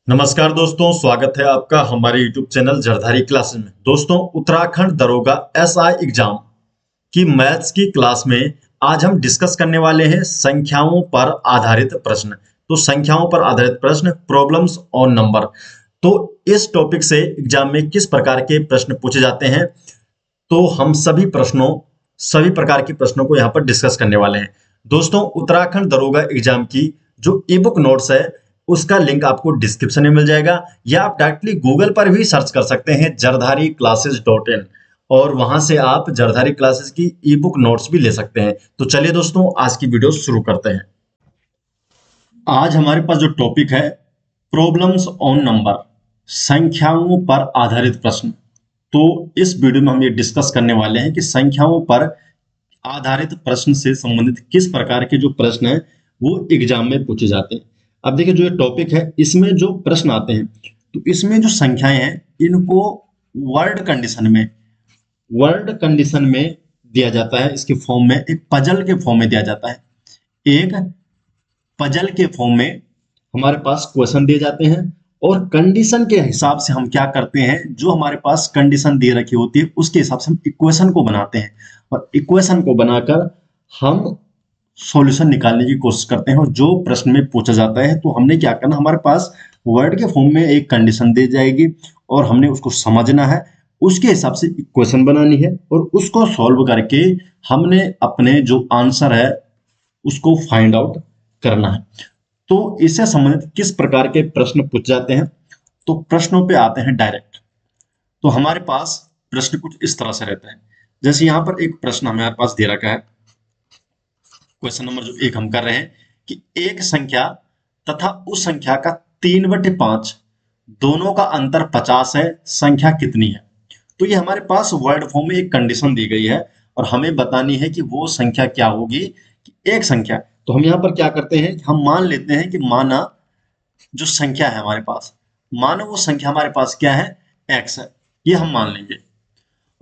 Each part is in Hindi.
नमस्कार दोस्तों, स्वागत है आपका हमारे YouTube चैनल जरधारी क्लासेस में। दोस्तों, उत्तराखंड दरोगा एसआई एग्जाम की मैथ्स की क्लास में आज हम डिस्कस करने वाले हैं संख्याओं पर आधारित प्रश्न। तो संख्याओं पर आधारित प्रश्न, प्रॉब्लम्स ऑन नंबर। तो इस टॉपिक से एग्जाम में किस प्रकार के प्रश्न पूछे जाते हैं, तो हम सभी प्रकार के प्रश्नों को यहाँ पर डिस्कस करने वाले हैं। दोस्तों, उत्तराखंड दरोगा एग्जाम की जो ई बुक नोट्स है उसका लिंक आपको डिस्क्रिप्शन में मिल जाएगा, या आप डायरेक्टली गूगल पर भी सर्च कर सकते हैं jardhari-classes.in, और वहां से आप जरधारी क्लासेस की ई बुक नोट्स भी ले सकते हैं। तो चलिए दोस्तों, आज की वीडियो शुरू करते हैं। आज हमारे पास जो टॉपिक है प्रॉब्लम्स ऑन नंबर, संख्याओं पर आधारित प्रश्न। तो इस वीडियो में हम ये डिस्कस करने वाले हैं कि संख्याओं पर आधारित प्रश्न से संबंधित किस प्रकार के जो प्रश्न हैं वो एग्जाम में पूछे जाते हैं। अब देखिए, जो ये टॉपिक है इसमें जो प्रश्न आते हैं, तो इसमें जो संख्याएं हैं इनको वर्ड कंडीशन में दिया जाता है। इसके फॉर्म में एक पजल के फॉर्म में दिया जाता है। एक पजल के फॉर्म में हमारे पास क्वेश्चन दिए जाते हैं, और कंडीशन के हिसाब से हम क्या करते हैं, जो हमारे पास कंडीशन दे रखी होती है उसके हिसाब से हम इक्वेशन को बनाते हैं, और इक्वेशन को बनाकर हम सॉल्यूशन निकालने की कोशिश करते हैं। और जो प्रश्न में पूछा जाता है तो हमने क्या करना, हमारे पास वर्ड के फॉर्म में एक कंडीशन दी जाएगी और हमने उसको समझना है, उसके हिसाब से इक्वेशन बनानी है, और उसको सॉल्व करके हमने अपने जो आंसर है उसको फाइंड आउट करना है। तो इससे संबंधित किस प्रकार के प्रश्न पूछ जाते हैं, तो प्रश्नों पे आते हैं डायरेक्ट। तो हमारे पास प्रश्न कुछ इस तरह से रहता है, जैसे यहाँ पर एक प्रश्न हमारे पास दे रखा है, क्वेश्चन नंबर जो 1 हम कर रहे हैं कि एक संख्या तथा उस संख्या का 3/5 दोनों का अंतर 50 है, संख्या कितनी है। तो ये हमारे पास वर्ड फॉर्म में एक कंडीशन दी गई है और हमें बतानी है कि वो संख्या क्या होगी। कि एक संख्या, तो हम यहाँ पर क्या करते हैं, हम मान लेते हैं कि माना जो संख्या है हमारे पास, मानो वो संख्या हमारे पास क्या है, x है, ये हम मान लेंगे।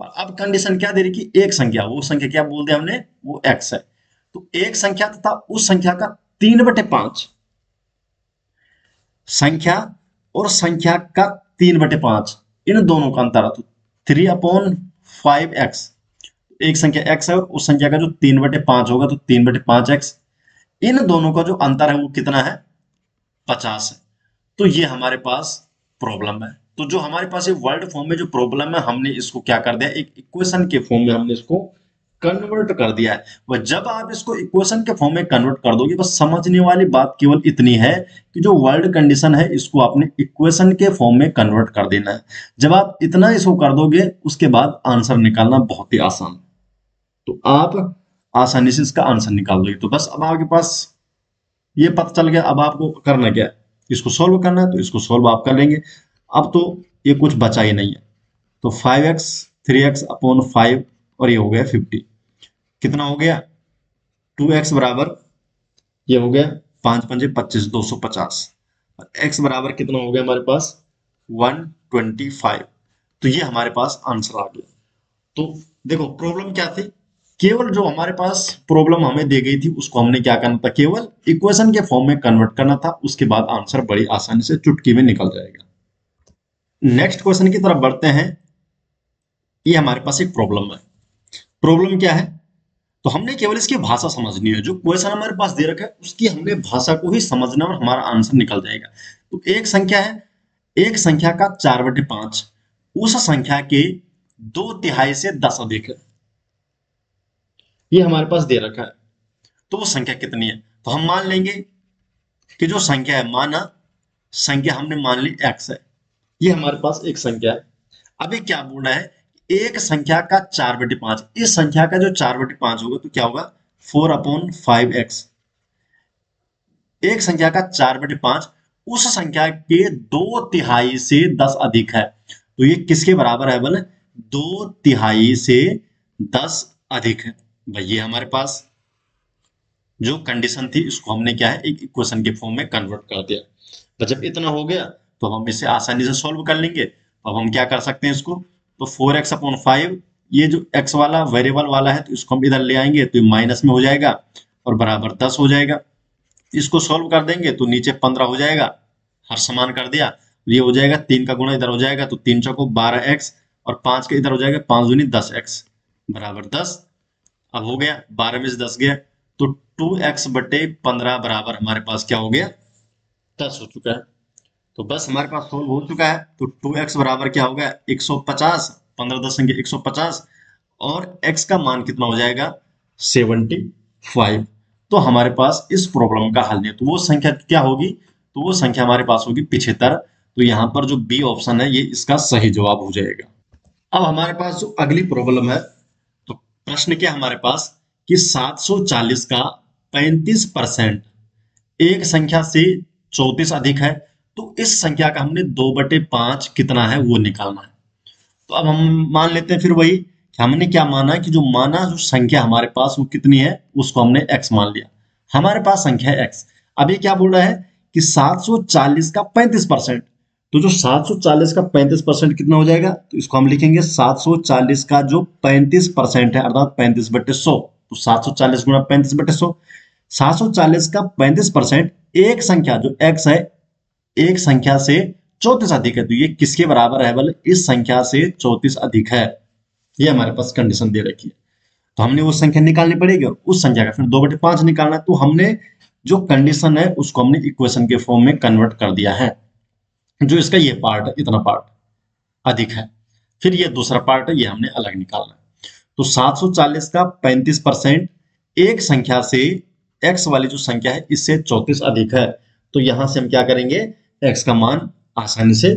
और अब कंडीशन क्या दे रही कि एक संख्या, वो संख्या क्या बोल दिया हमने, वो x है। तो एक संख्या तथा उस संख्या का 3/5, संख्या और संख्या का 3/5, इन दोनों का अंतर है तो 3/5x। एक संख्या x है और उस संख्या का जो 3/5 होगा तो 3/5x, इन दोनों का जो अंतर है वो कितना है, 50 है। तो ये हमारे पास प्रॉब्लम है। तो जो हमारे पास ये वर्ड फॉर्म में जो प्रॉब्लम है, हमने इसको क्या कर दिया, एक इक्वेशन के फॉर्म में हमने इसको कन्वर्ट कर दिया है। वह जब आप इसको इक्वेशन के फॉर्म में कन्वर्ट कर दोगे, बस समझने वाली बात केवल इतनी है कि जो वर्ड कंडीशन है इसको आपने इक्वेशन के फॉर्म में कन्वर्ट कर देना है। जब आप इतना इसको कर दोगे, उसके बाद आंसर निकालना बहुत ही आसान, तो आप आसानी से इसका आंसर निकाल दोगे। तो बस अब आपके पास ये पता चल गया, अब आपको करना क्या है, इसको सोल्व करना है, तो इसको सोल्व आप कर लेंगे। अब तो ये कुछ बचा ही नहीं है, तो 5x 3x/5 और ये हो गया 50, कितना हो गया, 2x बराबर, ये हो गया 5×5 = 25, 250, और x बराबर कितना हो गया हमारे पास, 125। तो ये हमारे पास आंसर आ गया। तो देखो, प्रॉब्लम क्या थी, केवल जो हमारे पास प्रॉब्लम हमें दी गई थी उसको हमने क्या करना था, केवल इक्वेशन के फॉर्म में कन्वर्ट करना था, उसके बाद आंसर बड़ी आसानी से चुटकी में निकल जाएगा। नेक्स्ट क्वेश्चन की तरफ बढ़ते हैं। ये हमारे पास एक प्रॉब्लम है। प्रॉब्लम क्या है, तो हमने केवल इसकी भाषा समझनी है, जो क्वेश्चन हमारे पास दे रखा है उसकी हमने भाषा को ही समझना और हमारा आंसर निकल जाएगा। तो एक संख्या है, एक संख्या का 4/5 उस संख्या के 2/3 से 10 अधिक है, ये हमारे पास दे रखा है। तो वो संख्या कितनी है, तो हम मान लेंगे कि जो संख्या है, माना संख्या हमने मान ली x है, ये हमारे पास एक संख्या है। अभी क्या बोलना है, एक संख्या का 4/5, इस संख्या का जो 4/5 होगा तो क्या होगा, 4/5x। एक संख्या का 4/5 उस संख्या के 2/3 से 10 अधिक है, तो ये किसके बराबर है, बोले 2/3 से 10 अधिक है। भाई ये हमारे पास जो कंडीशन थी इसको हमने क्या है, एक इक्वेशन के फॉर्म में कन्वर्ट कर दिया। तो जब इतना हो गया तो हम इसे आसानी से सॉल्व कर लेंगे। अब हम क्या कर सकते हैं इसको, तो 4x/5, ये जो x वाला वेरिएबल वाला है तो इसको हम इधर ले आएंगे तो ये माइनस में हो जाएगा और बराबर 10 हो जाएगा। इसको सॉल्व कर देंगे तो नीचे 15 हो जाएगा हर समान कर दिया, ये हो जाएगा 3 का गुणा इधर हो जाएगा तो 3 चौको 12x, और 5 के इधर हो जाएगा 5 दूनी 10x बराबर 10। अब हो गया 12 में से 10 गया तो 2x बटे 15 बराबर हमारे पास क्या हो गया 10 हो चुका है। तो बस हमारे पास सोल्व हो चुका है। तो 2x बराबर क्या होगा 150, 15 10 संख्या 150, और x का मान कितना हो जाएगा 75। तो हमारे पास इस प्रॉब्लम का हल नहीं है, तो वो संख्या क्या होगी, तो वो संख्या हमारे पास होगी 75। तो यहाँ पर जो बी ऑप्शन है ये इसका सही जवाब हो जाएगा। अब हमारे पास जो अगली प्रॉब्लम है, तो प्रश्न क्या हमारे पास कि 740 का 35% एक संख्या से 34 अधिक है, तो इस संख्या का हमने 2/5 कितना है वो निकालना है। तो अब हम मान लेते हैं फिर वही कि हमने क्या माना कि जो माना जो संख्या हमारे पास वो कितनी है उसको हमने x मान लिया। हमारे पास संख्या है x। अब ये क्या बोल रहा है कि 740 का 35%, तो जो 740 का 35% कितना हो जाएगा, तो इसको हम लिखेंगे 740 का जो 35% है अर्थात 35/100, तो 740 गुणा 35/100। 740 का 35% एक संख्या जो x है एक संख्या से 34 अधिक है, तो ये किसके बराबर है, बोले इस संख्या से 34 अधिक है। ये हमारे पास कंडीशन दे रखी है, तो हमने वो संख्या निकालनी पड़ेगी और उस संख्या का फिर 2/5 निकालना है। तो हमने जो कंडीशन है उसको हमने इक्वेशन के फॉर्म में कन्वर्ट कर दिया है। जो इसका ये पार्ट है इतना पार्ट अधिक है, फिर ये दूसरा पार्ट है ये हमने अलग निकालना है। तो 740 का 35% एक संख्या से x वाली जो संख्या है इससे 34 अधिक है, तो यहां से हम क्या करेंगे x का मान आसानी से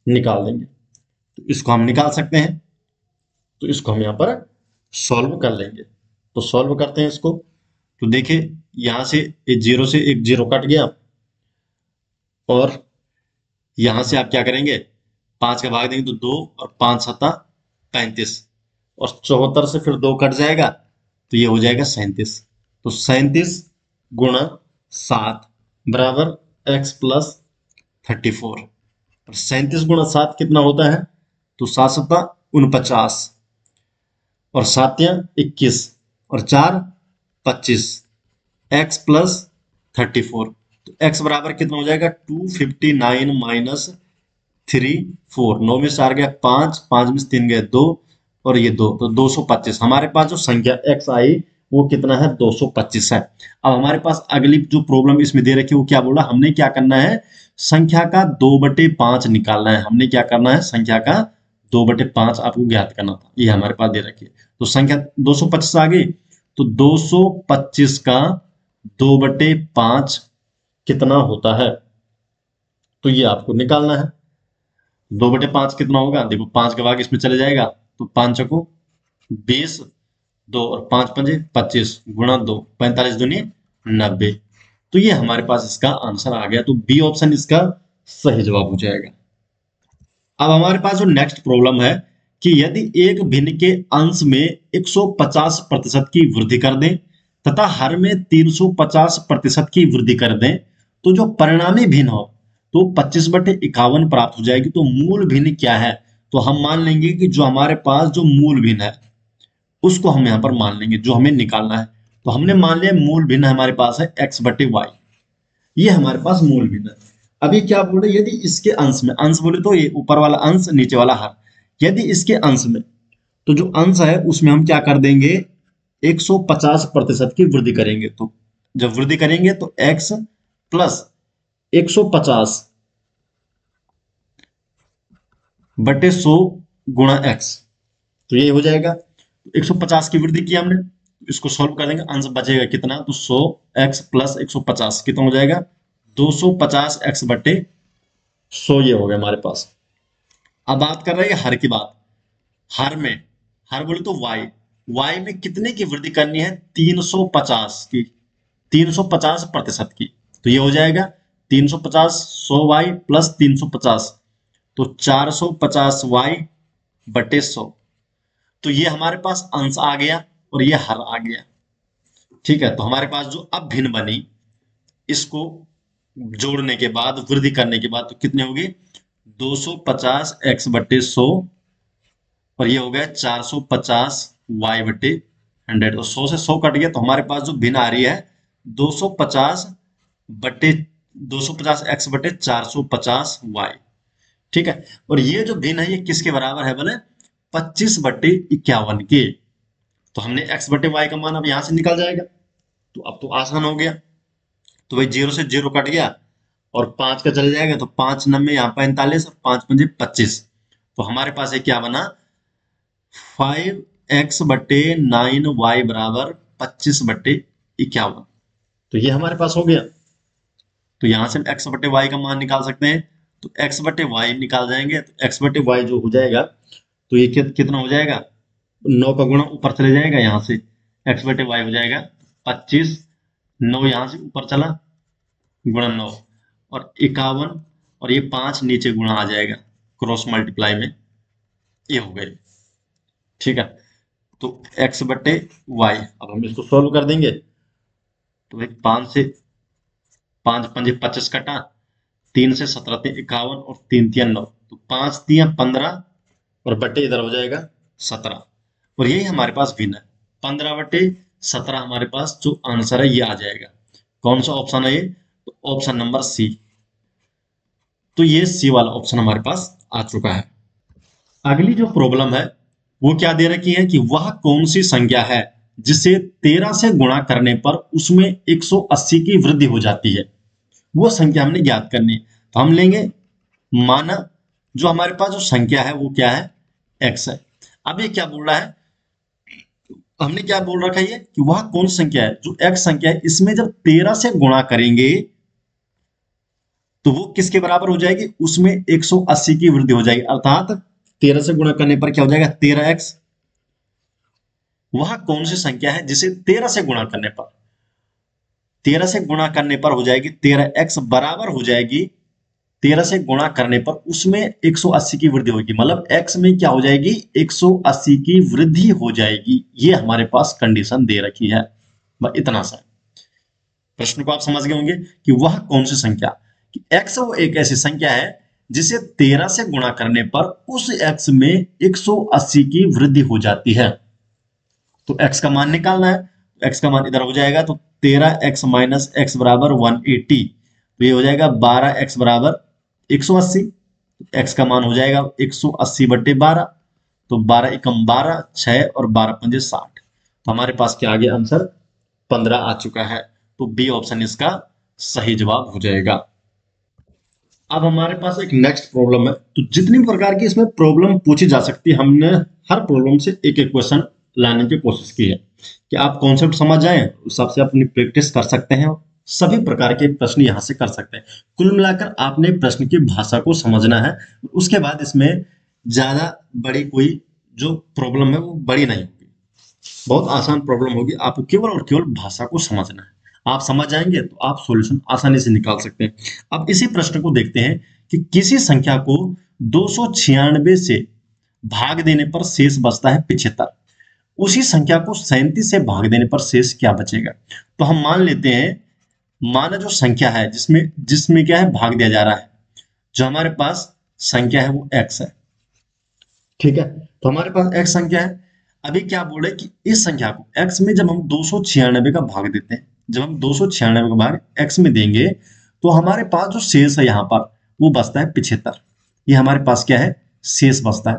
निकाल देंगे। तो इसको हम निकाल सकते हैं, तो इसको हम यहाँ पर सॉल्व कर लेंगे। तो सॉल्व करते हैं इसको। तो देखिए यहां से जीरो से एक जीरो कट गया, और यहां से आप क्या करेंगे 5 का भाग देंगे तो 2 और 5 सत्ता 35, और 74 से फिर 2 कट जाएगा तो ये हो जाएगा 37। तो 37 गुणा 7 बराबर x प्लस 34, और 37 गुणा 7 कितना होता है, तो 7 सत्ता 49, और 7 21, और 4 25, x प्लस 34। तो x बराबर कितना हो जाएगा 259 माइनस 3 4, 9 में से 4 गया 5, 5 में से 3 गए 2, और ये 2, तो 225। हमारे पास जो संख्या x आई वो कितना है 225 है। अब हमारे पास अगली जो प्रॉब्लम इसमें दे रखी है वो क्या बोला, हमने क्या करना है संख्या का 2/5 निकालना है। हमने क्या करना है संख्या का 2/5 आपको ज्ञात करना था, ये हमारे पास दे रखी है। तो संख्या 225 आ गई, तो 225 का 2/5 कितना होता है, तो ये आपको निकालना है। 2/5 कितना होगा, देखो 5 का भाग इसमें चले जाएगा तो 5 चौको 20, 2 और 5 पंजे 25 गुणा 2, 45 दूनी 90। तो ये हमारे पास इसका आंसर आ गया, तो बी ऑप्शन इसका सही जवाब हो जाएगा। अब हमारे पास जो नेक्स्ट प्रॉब्लम है कि यदि एक भिन्न के अंश में 150% की वृद्धि कर दें तथा हर में 350% की वृद्धि कर दें, तो जो परिणामी भिन्न हो तो 25/51 प्राप्त हो जाएगी। तो मूल भिन्न क्या है, तो हम मान लेंगे कि जो हमारे पास जो मूल भिन्न है उसको हम यहाँ पर मान लेंगे जो हमें निकालना है। तो हमने मान लिया मूल भिन्न हमारे पास है x/y, ये हमारे पास मूल भिन्न है। अभी क्या बोले यदि इसके अंश में, अंश बोले तो ये ऊपर वाला अंश नीचे वाला हर, यदि इसके अंश में, तो जो अंश है उसमें हम क्या कर देंगे 150% की वृद्धि करेंगे। तो जब वृद्धि करेंगे तो x प्लस 150 बटे 100 गुणा x, तो ये हो जाएगा 150 की वृद्धि की हमने, इसको सॉल्व कर देंगे अंश बचेगा कितना, तो 100x प्लस 150 कितना हो जाएगा 250x बटे 100, ये हो गया हमारे पास। अब बात कर रहे हैं हर की बात। हर में, हर बोले तो y में कितने की वृद्धि करनी है 350 की, 350% की। तो ये हो जाएगा 350 100y प्लस 350, तो 450y बटे 100। तो ये हमारे पास अंश आ गया और ये हर आ गया। ठीक है, तो हमारे पास जो अब भिन्न बनी इसको जोड़ने के बाद वृद्धि करने के बाद तो कितने होगी 250x बटे 100, और ये हो गया 450y बटे 100। तो 100 से 100 कट गया, तो हमारे पास जो भिन्न आ रही है 250 बटे 250x बटे 450y। ठीक है, और ये जो भिन्न है ये किसके बराबर है बोले 25/51 के। तो हमने x बटे y का मान अब यहां से निकल जाएगा, तो अब तो आसान हो गया। तो भाई 0 से 0 कट गया और 5 का चले जाएगा, तो 5 नब्बे यहाँ 45 और 5 पंजे 25। तो हमारे पास ये क्या बना 5x बटे 9y बराबर 25/51। तो ये हमारे पास हो गया। तो यहां से हम x बटे y का मान निकाल सकते हैं, तो x बटे y निकाल जाएंगे, तो x बटे y जो हो जाएगा तो ये कितना हो जाएगा 9 का गुणा ऊपर चले जाएगा, यहाँ से x बटे y हो जाएगा 25, 9 यहाँ से ऊपर चला गुणा 9 और 51, और ये 5 नीचे गुणा आ जाएगा क्रॉस मल्टीप्लाई में, ये हो गए। ठीक है, तो x बटे y अब हम इसको सॉल्व कर देंगे। तो भाई 5 से 5 पंजे 25 कटा, 3 से 17 3 51 और 3 3 9, तो 5 3 15 और बटे इधर हो जाएगा 17, और यही हमारे पास भिन्न है 15/17 हमारे पास जो आंसर है ये आ जाएगा। कौन सा ऑप्शन है ये, तो ऑप्शन नंबर सी। तो ये सी वाला ऑप्शन हमारे पास आ चुका है। अगली जो प्रॉब्लम है वो क्या दे रखी है कि वह कौन सी संख्या है जिसे 13 से गुणा करने पर उसमें 180 की वृद्धि हो जाती है, वो संख्या हमने ज्ञात करनी है। तो हम लेंगे माना जो हमारे पास जो संख्या है वो क्या है x है। अब ये क्या बोल रहा है, हमने क्या बोल रखा है ये कि वह कौन सी संख्या है जो x संख्या है, इसमें जब 13 से गुणा करेंगे तो वो किसके बराबर हो जाएगी, उसमें 180 की वृद्धि हो जाएगी, अर्थात 13 से गुणा करने पर क्या हो जाएगा 13x। वह कौन सी संख्या है जिसे 13 से गुणा करने पर 13 से गुणा करने पर हो जाएगी 13x बराबर हो जाएगी 13 से गुणा करने पर उसमें 180 की वृद्धि होगी, मतलब x में क्या हो जाएगी 180 की वृद्धि हो जाएगी। ये हमारे पास कंडीशन दे रखी है। इतना सा प्रश्न को आप समझ गए होंगे कि वह कौन सी संख्या कि x वो एक ऐसी संख्या है जिसे 13 से गुणा करने पर उस x में 180 की वृद्धि हो जाती है। तो x का मान निकालना है, x का मान इधर हो जाएगा, तो 13x माइनस x बराबर 180, तो ये हो जाएगा 12x बराबर 180। x का मान हो जाएगा 180/12, तो 12 एकम 12, 6 और 12 पंजे 60। तो हमारे पास क्या आ गया आंसर 15 आ चुका है। तो बी ऑप्शन इसका सही जवाब हो जाएगा। अब हमारे पास एक नेक्स्ट प्रॉब्लम है। तो जितनी प्रकार की इसमें प्रॉब्लम पूछी जा सकती है, हमने हर प्रॉब्लम से एक एक क्वेश्चन लाने की कोशिश की है कि आप कॉन्सेप्ट समझ जाएं, उस हिसाब से अपनी प्रैक्टिस कर सकते हैं, सभी प्रकार के प्रश्न यहां से कर सकते हैं। कुल मिलाकर आपने प्रश्न की भाषा को समझना है, उसके बाद इसमें ज्यादा बड़ी कोई जो प्रॉब्लम है वो बड़ी नहीं होगी, बहुत आसान प्रॉब्लम होगी। आपको केवल और केवल भाषा को समझना है, आप समझ जाएंगे तो आप सॉल्यूशन आसानी से निकाल सकते हैं। अब इसी प्रश्न को देखते हैं कि किसी संख्या को 296 से भाग देने पर शेष बचता है 75, उसी संख्या को 37 से भाग देने पर शेष क्या बचेगा। तो हम मान लेते हैं, माना जो संख्या है जिसमें जिसमें क्या है भाग दिया जा रहा है, जो हमारे पास संख्या है वो x है। ठीक है, तो हमारे पास x संख्या है। अभी क्या बोले कि इस संख्या को x में जब हम 296 का भाग देते हैं, जब हम 296 का भाग x में देंगे तो हमारे पास जो शेष है यहाँ पर वो बचता है 75। ये हमारे पास क्या है शेष बचता है।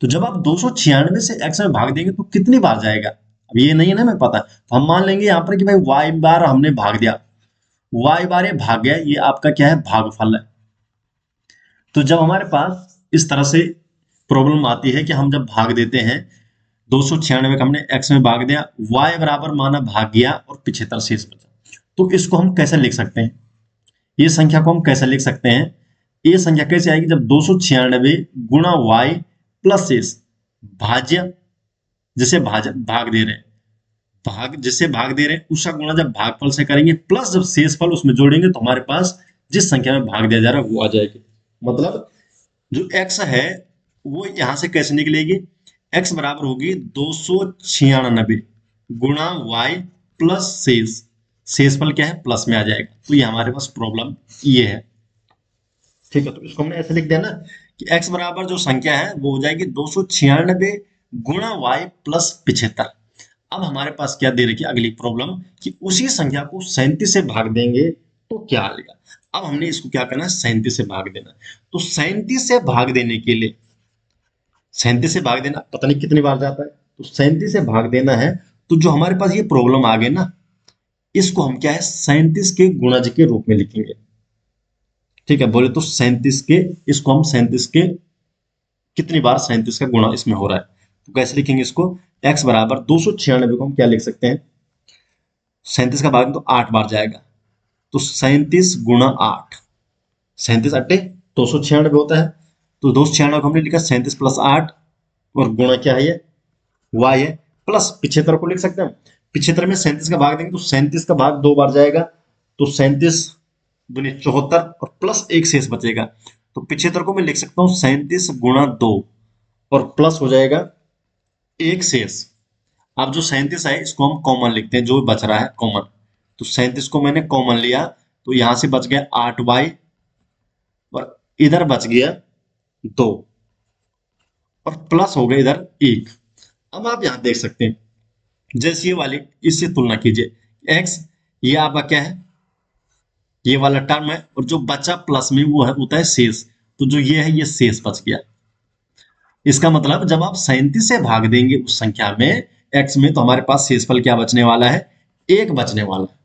तो जब आप 296 से x में भाग देंगे तो कितनी बार जाएगा, अब ये नहीं है ना मैं पता, तो हम मान लेंगे यहाँ पर कि भाई y बार हमने भाग दिया, y बार ये भाग गया, ये आपका क्या है भागफल है। तो जब हमारे पास इस तरह से प्रॉब्लम आती है कि हम जब भाग देते हैं 296 का हमने x में भाग दिया, y बराबर माना भाग गया और 75 शेष बचा, तो इसको हम कैसे लिख सकते हैं, ये संख्या को हम कैसे लिख सकते हैं, ये संख्या कैसे आएगी जब 296 गुणा y प्लस शेष भाज्य जिसे भाग दे रहे हैं, भाग जिसे भाग दे रहे हैं उसका गुणा जब भागफल से करेंगे प्लस जब शेषफल उसमें जोड़ेंगे तो हमारे पास जिस संख्या में भाग दिया जा रहा है वो आ जाएगी। मतलब जो x है वो यहां से कैसे निकलेगी, x बराबर होगी 296 गुणा y प्लस शेष, शेषफल क्या है प्लस में आ जाएगा। तो ये हमारे पास प्रॉब्लम ये है। ठीक है, तो इसको हमने ऐसे लिख दिया ना कि x बराबर जो संख्या है वो हो जाएगी 296 गुणा y प्लस 75। अब हमारे पास क्या दे रखी है अगली प्रॉब्लम कि उसी संख्या को 37 से भाग देंगे तो क्या आएगा? अब हमने इसको क्या करना है, 37 से भाग देना है। तो 37 से भाग देने के लिए, 37 से भाग देना पता नहीं कितनी बार जाता है, तो 37 से भाग देना है। तो जो हमारे पास ये प्रॉब्लम आ गई ना, इसको हम क्या है 37 के गुणज के रूप में लिखेंगे। ठीक है, बोले तो 37 के, इसको हम 37 के कितनी बार 37 का गुणा इसमें हो रहा है, तो कैसे लिखेंगे इसको, x बराबर 296 को हम क्या लिख सकते हैं, 37 का भाग तो 8 बार जाएगा, तो 37 गुणा 8, 37 अट्ठे 296 होता है। तो 296 को हमने लिखा 37 प्लस 8, और गुणा क्या है ये y है, प्लस 75 को लिख सकते हैं। 75 में 37 का भाग देंगे तो 37 का भाग 2 बार जाएगा, तो 37 दूनी 74, और प्लस एक शेष बचेगा। तो 75 को मैं लिख सकता हूँ 37 गुणा 2, और प्लस हो जाएगा एक शेष। अब जो 37 है इसको हम कॉमन लिखते हैं, जो बच रहा है कॉमन। तो 37 को मैंने कॉमन लिया, तो यहां से बच गया 8y, और इधर बच गया 2, और प्लस हो गया इधर 1। अब आप यहां देख सकते हैं, जैसे ये वाली इससे तुलना कीजिए, x ये आपका क्या है, ये वाला टर्म है, और जो बचा प्लस में वो है होता है शेष। तो जो ये है ये शेष बच गया। इसका मतलब जब आप 37 से भाग देंगे उस संख्या में x में, तो हमारे पास शेषफल क्या बचने वाला है, 1 बचने वाला है।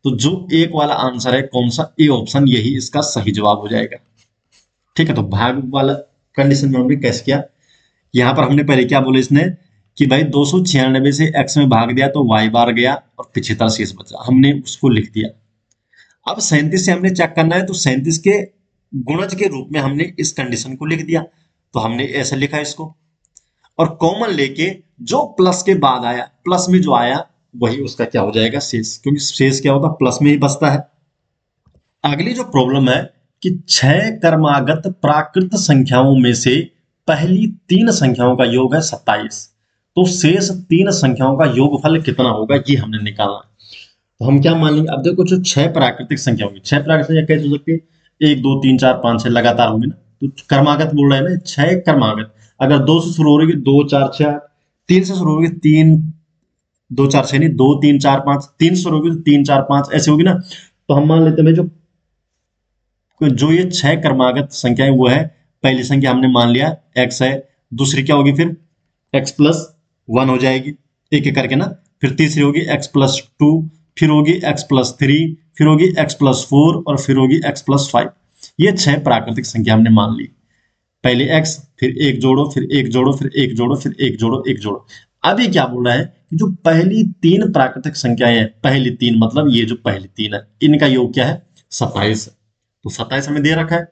तो जो 1 वाला आंसर है कौन सा, ए ऑप्शन, यही इसका सही जवाब हो जाएगा। ठीक है, तो भाग वाला कंडीशन में हमने कैसे किया, यहाँ पर हमने पहले क्या बोले इसने, कि भाई 296 से x में भाग दिया तो y बार गया, और 75 शेष बचा, हमने उसको लिख दिया। अब 37 से हमने चेक करना है, तो 37 के गुणज के रूप में हमने इस कंडीशन को लिख दिया, तो हमने ऐसा लिखा इसको, और कॉमन लेके जो प्लस के बाद आया, प्लस में जो आया वही उसका क्या हो जाएगा, शेष, क्योंकि शेष क्या होता है प्लस में ही बचता है। अगली जो प्रॉब्लम है कि 6 क्रमागत प्राकृत संख्याओं में से पहली 3 संख्याओं का योग है 27, तो शेष 3 संख्याओं का योगफल कितना होगा, ये हमने निकालना है। तो हम क्या मान लेंगे, अब देखो जो 6 प्राकृतिक संख्या होगी, 6 प्राकृतिक संख्या कैसे हो सकती है, 1 2 3 4 5 6 लगातार होगी ना, तो क्रमागत बोल रहे हैं ना, 6 क्रमागत। अगर 2 से शुरू हो रही है 2 4 6, 3 से शुरू होगी 3 2 4 6 नहीं, 2 3 4 5, 3 से शुरू होगी तो 3 4 5 ऐसे होगी ना। तो हम मान लेते हैं जो जो ये 6 क्रमागत संख्याएं वो है, पहली संख्या हमने मान लिया x है, दूसरी क्या होगी फिर x प्लस 1 हो जाएगी, एक एक करके ना, फिर तीसरी होगी x प्लस 2, फिर होगी x प्लस 3, फिर होगी x प्लस 4, और फिर होगी x प्लस 5। ये 6 प्राकृतिक संख्या हमने मान ली, पहले x, फिर एक जोड़ो, फिर एक जोड़ो, फिर एक जोड़ो, फिर एक जोड़ो, एक जोड़ो। अभी क्या बोल रहा है कि जो पहली 3 प्राकृतिक संख्याएं हैं, पहली 3 मतलब ये जो पहली 3 है, इनका योग क्या है 27 है। तो 27 हमें दे रखा है,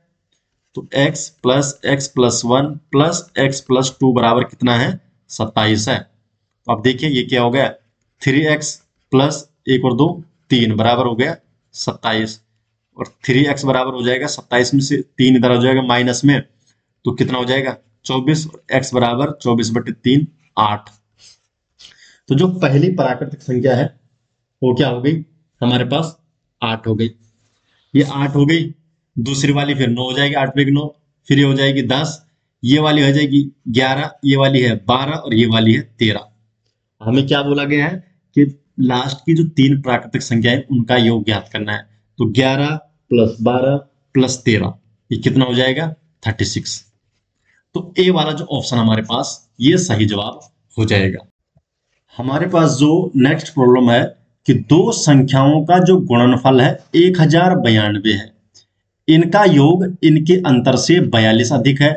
तो x plus 1 plus x plus 2 बराबर कितना है 27 है। तो अब देखिए ये क्या हो गया, 3x प्लस 1 और 2 3 बराबर हो गया 27, और 3x बराबर हो जाएगा 27 में से 3 इधर हो जाएगा माइनस में, तो कितना हो जाएगा 24, और x बराबर 24/3 8। तो जो पहली प्राकृतिक संख्या है वो क्या हो गई हमारे पास 8 हो गई, ये 8 हो गई। दूसरी वाली फिर 9 हो जाएगी, 8 में 9, फिर ये हो जाएगी 10, ये वाली हो जाएगी 11, ये वाली है 12, और ये वाली है 13। हमें क्या बोला गया है कि लास्ट की जो 3 प्राकृतिक संख्याएं उनका योग ज्ञात करना है। तो 11 प्लस 12 प्लस 13 ये कितना हो जाएगा 36। तो ए वाला जो ऑप्शन हमारे पास ये सही जवाब हो जाएगा। हमारे पास जो नेक्स्ट प्रॉब्लम है कि दो संख्याओं का जो गुणनफल है 1092 है, इनका योग इनके अंतर से 42 अधिक है,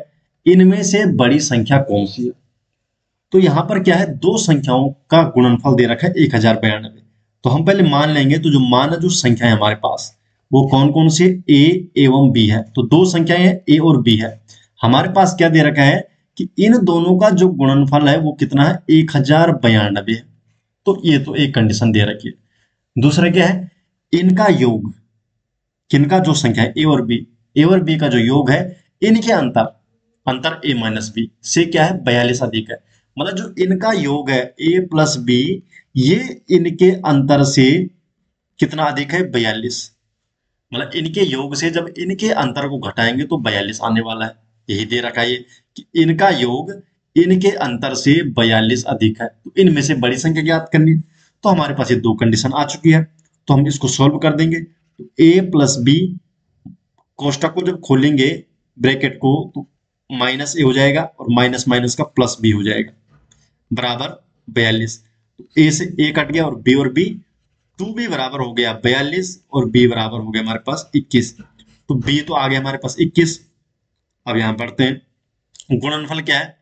इनमें से बड़ी संख्या कौन सी है। तो यहां पर क्या है, दो संख्याओं का गुणनफल दे रखा है 1092। तो हम पहले मान लेंगे, तो जो मान जो संख्या है हमारे पास वो कौन कौन सी, ए एवं बी है। तो दो संख्याएं हैं ए और बी है, हमारे पास क्या दे रखा है कि इन दोनों का जो गुणनफल है वो कितना है 1092 है। तो ये तो एक कंडीशन दे रखी है। दूसरा क्या है, इनका योग, किनका जो संख्या है ए और बी का जो योग है, इनके अंतर, अंतर ए माइनस बी से क्या है 42 अधिक है। मतलब जो इनका योग है ए प्लस बी, ये इनके अंतर से कितना अधिक है 42। मतलब इनके योग से जब इनके अंतर को घटाएंगे तो 42 आने वाला है। यही दे रखा है कि इनका योग इनके अंतर से 42 अधिक है, तो इनमें से बड़ी संख्या ज्ञात करनी है। तो हमारे पास ये दो कंडीशन आ चुकी है, तो हम इसको सॉल्व कर देंगे। तो ए प्लस बी, कोष्टक को जब खोलेंगे ब्रैकेट को, तो माइनस ए हो जाएगा और माइनस माइनस का प्लस बी हो जाएगा, बराबर 42। तो ए से ए कट गया और बी 2b बराबर हो गया 42 और b बराबर हो गया हमारे पास 21। तो b तो आ गया हमारे पास 21। अब यहां पढ़ते हैं गुणनफल क्या है,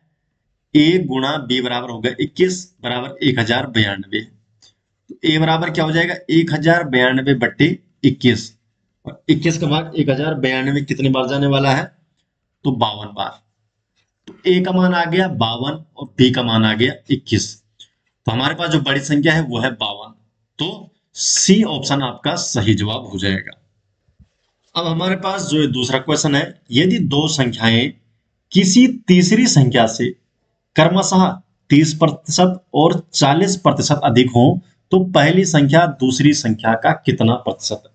a गुणा b बराबर हो गया 21 बराबर 1092। तो a बराबर क्या हो जाएगा 1092 बट्टे 21, और 21 का भाग 1092 कितनी बार जाने वाला है, तो 52 बार। तो a का मान आ गया 52 और b का मान आ गया 21। तो हमारे पास जो बड़ी संख्या है वो है 52। तो सी ऑप्शन आपका सही जवाब हो जाएगा। अब हमारे पास जो दूसरा क्वेश्चन है, यदि दो संख्याएं किसी तीसरी संख्या से क्रमशः 30% और 40% अधिक हो, तो पहली संख्या दूसरी संख्या का कितना प्रतिशत है।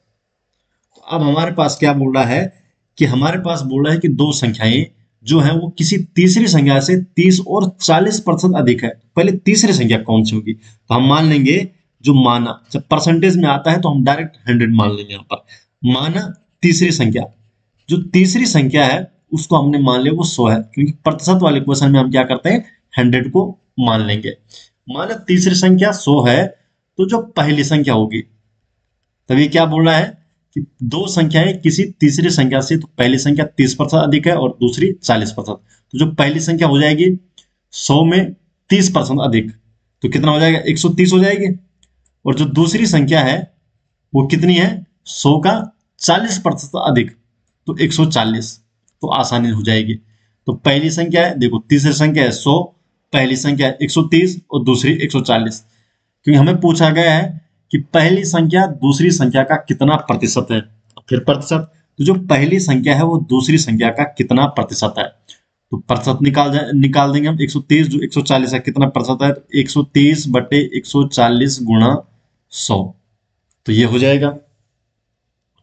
तो अब हमारे पास क्या बोल रहा है कि हमारे पास बोल रहा है कि दो संख्याएं जो है वो किसी तीसरी संख्या से 30 और 40% अधिक है। पहले तीसरी संख्या कौन सी होगी, तो हम मान लेंगे जो माना, जब परसेंटेज में आता है तो हम डायरेक्ट 100 मान लेंगे। यहाँ पर माना तीसरी संख्या, जो तीसरी संख्या है उसको हमने मान लिया वो 100 है, क्योंकि प्रतिशत वाले क्वेश्चन में हम क्या करते हैं 100 को मान लेंगे। माना तीसरी संख्या 100 है, तो जो पहली संख्या होगी, तभी क्या बोल रहा है कि दो संख्याएं किसी तीसरी संख्या से, तो पहली संख्या 30% अधिक है और दूसरी 40%। तो जो पहली संख्या हो जाएगी 100 में 30% अधिक, तो कितना हो जाएगा 130 हो जाएगी। और जो दूसरी संख्या है वो कितनी है 100 का 40% अधिक, तो 140। तो आसानी हो जाएगी। तो पहली संख्या है, देखो तीसरी संख्या है 100, पहली संख्या है 130 और दूसरी 140, क्योंकि हमें पूछा गया है कि पहली संख्या दूसरी संख्या का कितना प्रतिशत है। फिर प्रतिशत, तो जो पहली संख्या है वो दूसरी संख्या का कितना प्रतिशत है, तो प्रतिशत निकाल देंगे हम। 130 जो 140 है कितना प्रतिशत है, तो 130 बटे 140 गुणा 100, तो ये हो जाएगा।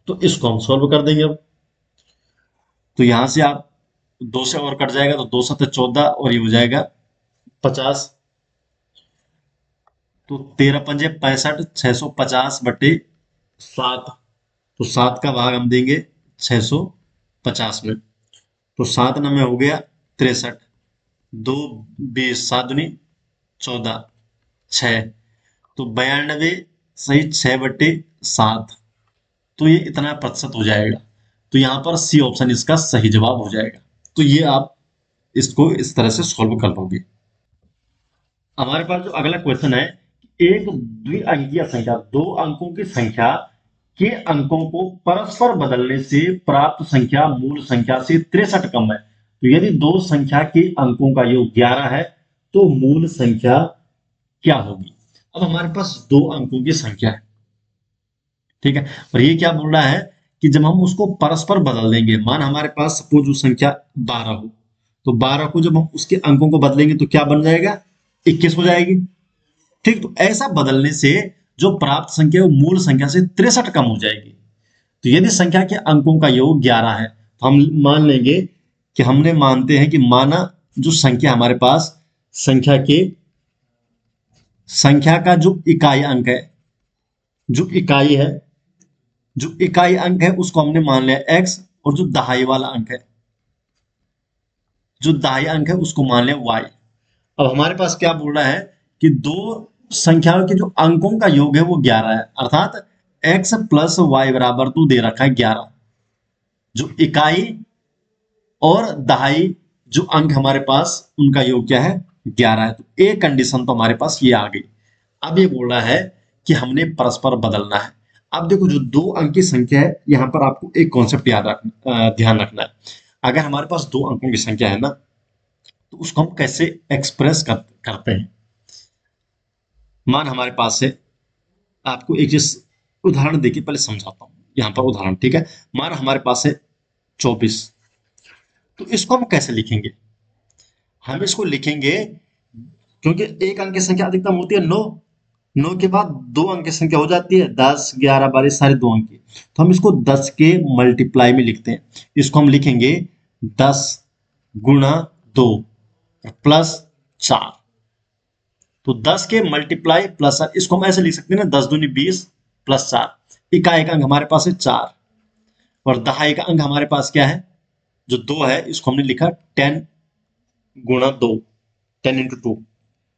तो इसको हम सॉल्व कर देंगे अब। तो यहां से आप 2 से और कट जाएगा, तो 2 7 14 और ये हो जाएगा 50। तो 13 पंजे 65, 650 बटे 7। तो 7 का भाग हम देंगे 650 में। तो 7 नंबर हो गया 63, 2 20 7 दूनी 14, 6। तो 92 सही 6 बटे 7। तो ये इतना प्रतिशत हो जाएगा। तो यहाँ पर सी ऑप्शन इसका सही जवाब हो जाएगा। तो ये आप इसको इस तरह से सॉल्व कर लोगे। हमारे पास जो अगला क्वेश्चन है, एक द्विअंकीय संख्या, दो अंकों की संख्या के अंकों को परस्पर बदलने से प्राप्त संख्या मूल संख्या से 63 कम है। तो यदि दो संख्या के अंकों का योग 11 है, तो मूल संख्या क्या होगी। अब हमारे पास दो अंकों की संख्या है, ठीक है, और ये क्या बोल रहा है कि जब हम उसको परस्पर बदल देंगे, मान हमारे पास सपोज वो संख्या 12 हो, तो 12 को जब हम उसके अंकों को बदलेंगे तो क्या बन जाएगा 21 हो जाएगी। ठीक, तो ऐसा बदलने से जो प्राप्त संख्या वो मूल संख्या से 63 कम हो जाएगी। तो यदि संख्या के अंकों का योग 11 है, तो हम मान लेंगे कि हमने मानते हैं कि माना जो संख्या हमारे पास संख्या का जो इकाई अंक है, जो इकाई अंक है उसको हमने मान लिया x, और जो दहाई वाला अंक है, जो दहाई अंक है उसको मान लिया y। अब हमारे पास क्या बोल रहा है कि दो संख्याओं के जो अंकों का योग है वो 11 है, अर्थात x प्लस वाई बराबर 2 दे रखा है 11। जो इकाई और दहाई जो अंक हमारे पास उनका योग क्या है 11 है। तो एक कंडीशन तो हमारे पास ये आ गई। अब ये बोल रहा है कि हमने परस्पर बदलना है। अब देखो जो दो अंक की संख्या है, यहां पर आपको एक कॉन्सेप्ट ध्यान रखना है। अगर हमारे पास दो अंकों की संख्या है ना, तो उसको हम कैसे एक्सप्रेस करते हैं। मान हमारे पास है, आपको एक चीज उदाहरण देके पहले समझाता हूं। यहां पर उदाहरण, ठीक है, मान हमारे पास है 24। तो इसको हम कैसे लिखेंगे, हम इसको लिखेंगे, क्योंकि एक अंक की संख्या अधिकतम होती है 9, 9 के बाद दो अंक की संख्या हो जाती है 10 11 12 सारे दो अंक की। तो हम इसको 10 के मल्टीप्लाई में लिखते हैं। इसको हम लिखेंगे 10 गुणा 2 प्लस 4। तो 10 के मल्टीप्लाई प्लस 4, इसको हम ऐसे लिख सकते हैं ना, 10 दूनी 20 प्लस 4। इकाई का अंक हमारे पास है 4 और दहाई का अंक हमारे पास क्या है, जो 2 है, इसको हमने लिखा 10 गुणा 2, 10 इंटू 2।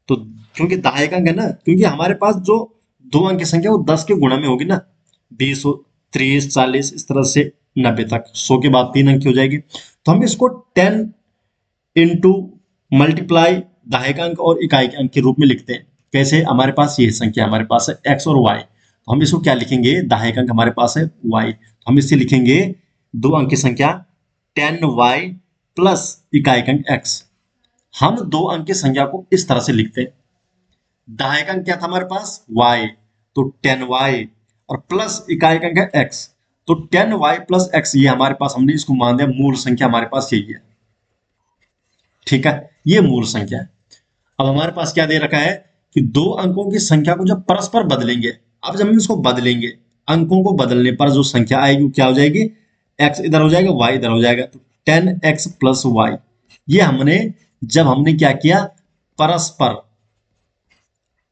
तो क्योंकि दहाई का अंक है ना, क्योंकि हमारे पास जो 2 अंक की संख्या वो 10 के गुणा में होगी ना, 20, 30, 40 इस तरह से 90 तक, 100 के बाद 3 अंक की हो जाएगी। तो हम इसको 10 इंटू मल्टीप्लाई दहाई का अंक और इकाई के अंक के रूप में लिखते हैं। कैसे, हमारे पास ये संख्या हमारे पास है x और y, तो हम इसको क्या लिखेंगे, दहाई का अंक हमारे पास है y, तो हम इसे लिखेंगे 2 अंक की संख्या 10y प्लस इकाई का अंक x। हम 2 अंक की संख्या को इस तरह से लिखते हैं, दहाई का अंक क्या था हमारे पास y, तो 10y और प्लस इकाई का अंक है x, तो 10y प्लस x, ये हमारे पास हमने इसको मान दिया मूल संख्या, हमारे पास यही है। ठीक है, ये मूल संख्या है। अब हमारे पास क्या दे रखा है कि 2 अंकों की संख्या को जब परस्पर बदलेंगे, अब जब हम इसको बदलेंगे, अंकों को बदलने पर जो संख्या आएगी वो क्या हो जाएगी, x इधर हो जाएगा, y इधर हो जाएगा, तो 10x प्लस y। ये हमने जब हमने क्या किया, परस्पर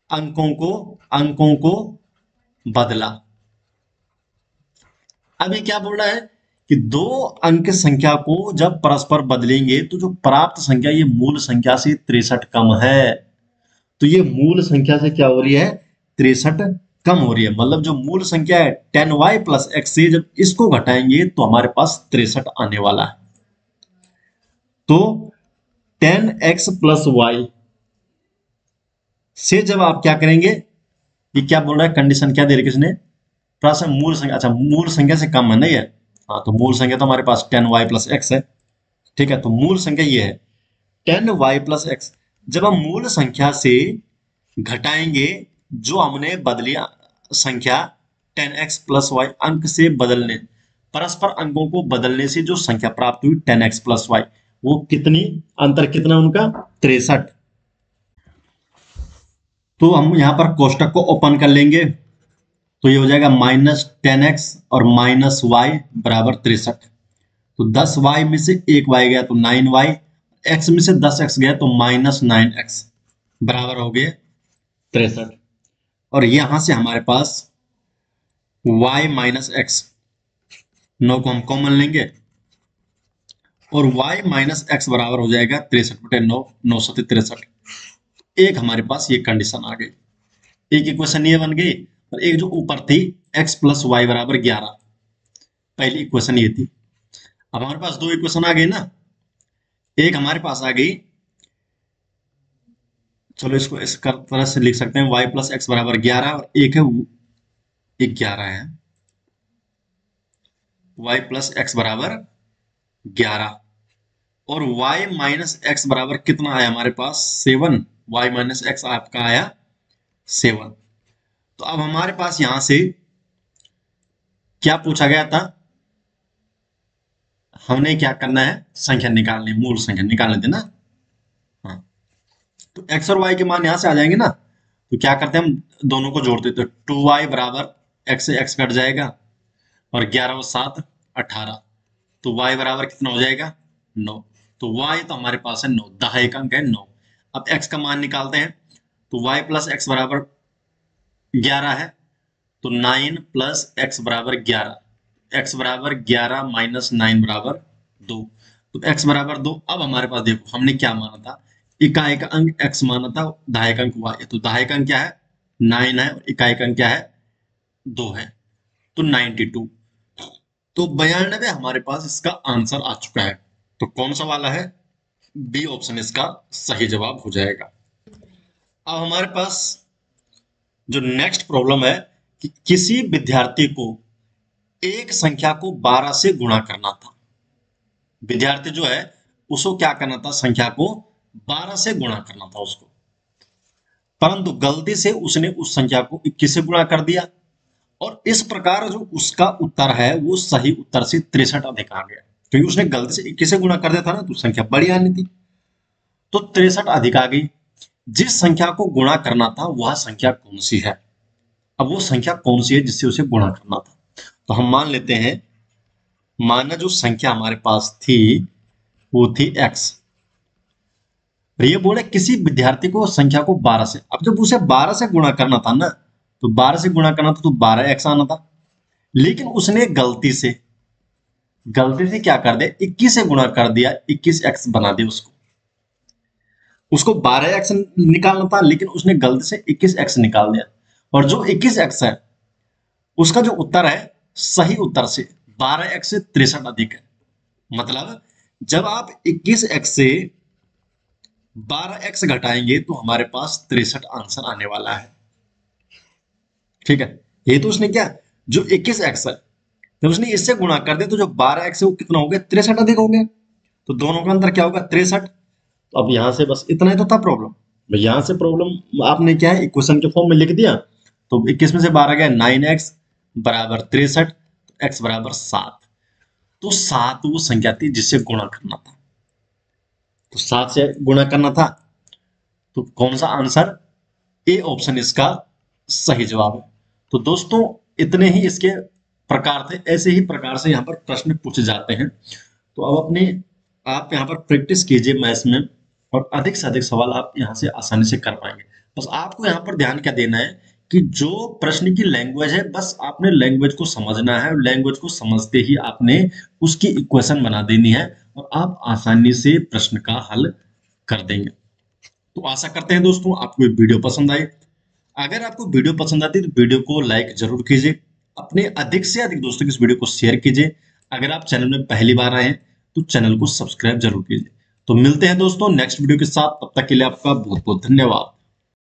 अंकों को बदला। अब ये क्या बोल रहा है कि 2 अंक संख्या को जब परस्पर बदलेंगे तो जो प्राप्त संख्या ये मूल संख्या से 63 कम है। तो ये मूल संख्या से क्या हो रही है, 63 कम हो रही है। मतलब जो मूल संख्या है 10y प्लस x से जब इसको घटाएंगे तो हमारे पास 63 आने वाला है। तो 10x प्लस y से जब आप क्या करेंगे, ये क्या बोल रहा है, कंडीशन क्या दे रही है किसने, प्रश्न मूल संख्या, अच्छा मूल संख्या से कम है ना ये, हाँ तो मूल संख्या तो हमारे पास 10y प्लस x है। ठीक है, तो मूल संख्या ये है 10y प्लस x। जब हम मूल संख्या से घटाएंगे जो हमने बदली संख्या 10x प्लस y, अंक से बदलने, परस्पर अंकों को बदलने से जो संख्या प्राप्त हुई 10x प्लस y, वो कितनी, अंतर कितना उनका, 63। तो हम यहां पर कोष्टक को ओपन कर लेंगे, तो ये हो जाएगा -10x और -y बराबर 63। तो 10y में से 1y गया तो 9y, x में से 10x गया तो -9x बराबर हो गए 63। और यहां से हमारे पास y माइनस एक्स, 9 को हम कॉमन लेंगे और y माइनस एक्स बराबर हो जाएगा 63/9, 963। एक हमारे पास ये कंडीशन आ गई, एक इक्वेशन ये बन गई, और एक जो ऊपर थी x प्लस वाई बराबर 11, पहली इक्वेशन ये थी। अब हमारे पास 2 इक्वेशन आ गई ना, एक हमारे पास आ गई, चलो इसको इस तरह से लिख सकते हैं, y प्लस एक्स बराबर 11, और एक है 11 है, y प्लस एक्स बराबर 11, और y माइनस एक्स बराबर कितना आया हमारे पास 7, y माइनस एक्स आपका आया 7। तो अब हमारे पास यहां से क्या पूछा गया था, हमने क्या करना है, संख्या निकालनी, मूल संख्या निकालने थे ना। हाँ, तो x और y के मान यहां से आ जाएंगे ना, तो क्या करते हैं हम दोनों को जोड़ते, तो 2y बराबर x से x कट जाएगा और 11 और 7 18, तो y बराबर कितना हो जाएगा 9। तो y तो हमारे पास है 9, दहाई का अंक है 9। अब x का मान निकालते हैं, तो y प्लस एक्स बराबर 11 है, तो 9 प्लस एक्स बराबर 11, x बराबर 11 माइनस 9 बराबर 2, तो x बराबर 2। अब हमारे पास देखो हमने क्या माना था, इकाई का अंक x माना था, दहाई का अंक y, तो दहाई का अंक क्या है 9 है, और इकाई का अंक क्या है 2 है, तो 92। तो 92 हमारे पास इसका आंसर आ चुका है। तो कौन सा वाला है, बी ऑप्शन इसका सही जवाब हो जाएगा। अब हमारे पास जो नेक्स्ट प्रॉब्लम है कि किसी विद्यार्थी को एक संख्या को 12 से गुणा करना था। विद्यार्थी जो है उसको क्या करना था, संख्या को 12 से गुणा करना था उसको, परंतु गलती से उसने उस संख्या को 21 से गुणा कर दिया, और इस प्रकार जो उसका उत्तर है वो सही उत्तर से 63 अधिक आ गया, क्योंकि उसने गलती से 21 से गुणा कर दिया था ना, तो संख्या बड़ी आनी थी, तो 63 अधिक आ गई। जिस संख्या को गुणा करना था वह संख्या कौन सी है, अब वो संख्या कौन सी है जिससे उसे गुणा करना था। तो हम मान लेते हैं, माना जो संख्या हमारे पास थी वो थी x, ये बोले किसी विद्यार्थी को संख्या को 12 से, अब जब उसे 12 से गुणा करना था ना, तो 12 से गुणा करना था तो 12x आना था, लेकिन उसने गलती से क्या कर दिया, 21 से गुणा कर दिया, 21x बना दिया उसको। उसको 12x निकालना था, लेकिन उसने गलती से 21x निकाल दिया। और जो 21x है, उसका जो उत्तर है, सही उत्तर से 12x से 63 अधिक है। मतलब जब आप 21x से 12x घटाएंगे तो हमारे पास 63 आंसर आने वाला है। ठीक है, ये तो उसने क्या, जो 21x है, जब उसने इससे गुणा कर दिया तो जो 12x है वो कितना हो गया, 63 अधिक हो गया। तो दोनों का अंतर क्या होगा, 63। तो अब यहां से बस इतना ही तो था प्रॉब्लम। यहां से प्रॉब्लम आपने क्या है, इक्वेशन के फॉर्म में लिख दिया। तो 21 में से 12 गया, 9x बराबर 63, x बराबर 7। तो 7 वो संख्या थी जिससे गुणा करना था, तो 7 से गुणा करना था। तो कौन सा आंसर, ए ऑप्शन इसका सही जवाब है। तो दोस्तों इतने ही इसके प्रकार थे, ऐसे ही प्रकार से यहाँ पर प्रश्न पूछे जाते हैं। तो अब अपने आप यहाँ पर प्रैक्टिस कीजिए मैथ्स में, और अधिक से अधिक सवाल आप यहाँ से आसानी से कर पाएंगे। बस आपको यहाँ पर ध्यान क्या देना है कि जो प्रश्न की लैंग्वेज है, बस आपने लैंग्वेज को समझना है, और लैंग्वेज को समझते ही आपने उसकी इक्वेशन बना देनी है, और आप आसानी से प्रश्न का हल कर देंगे। तो आशा करते हैं दोस्तों आपको ये वीडियो पसंद आए। अगर आपको वीडियो पसंद आती है तो वीडियो को लाइक जरूर कीजिए, अपने अधिक से अधिक दोस्तों की इस वीडियो को शेयर कीजिए। अगर आप चैनल में पहली बार आए हैं तो चैनल को सब्सक्राइब जरूर कीजिए। तो मिलते हैं दोस्तों नेक्स्ट वीडियो के साथ, तब तक के लिए आपका बहुत बहुत धन्यवाद।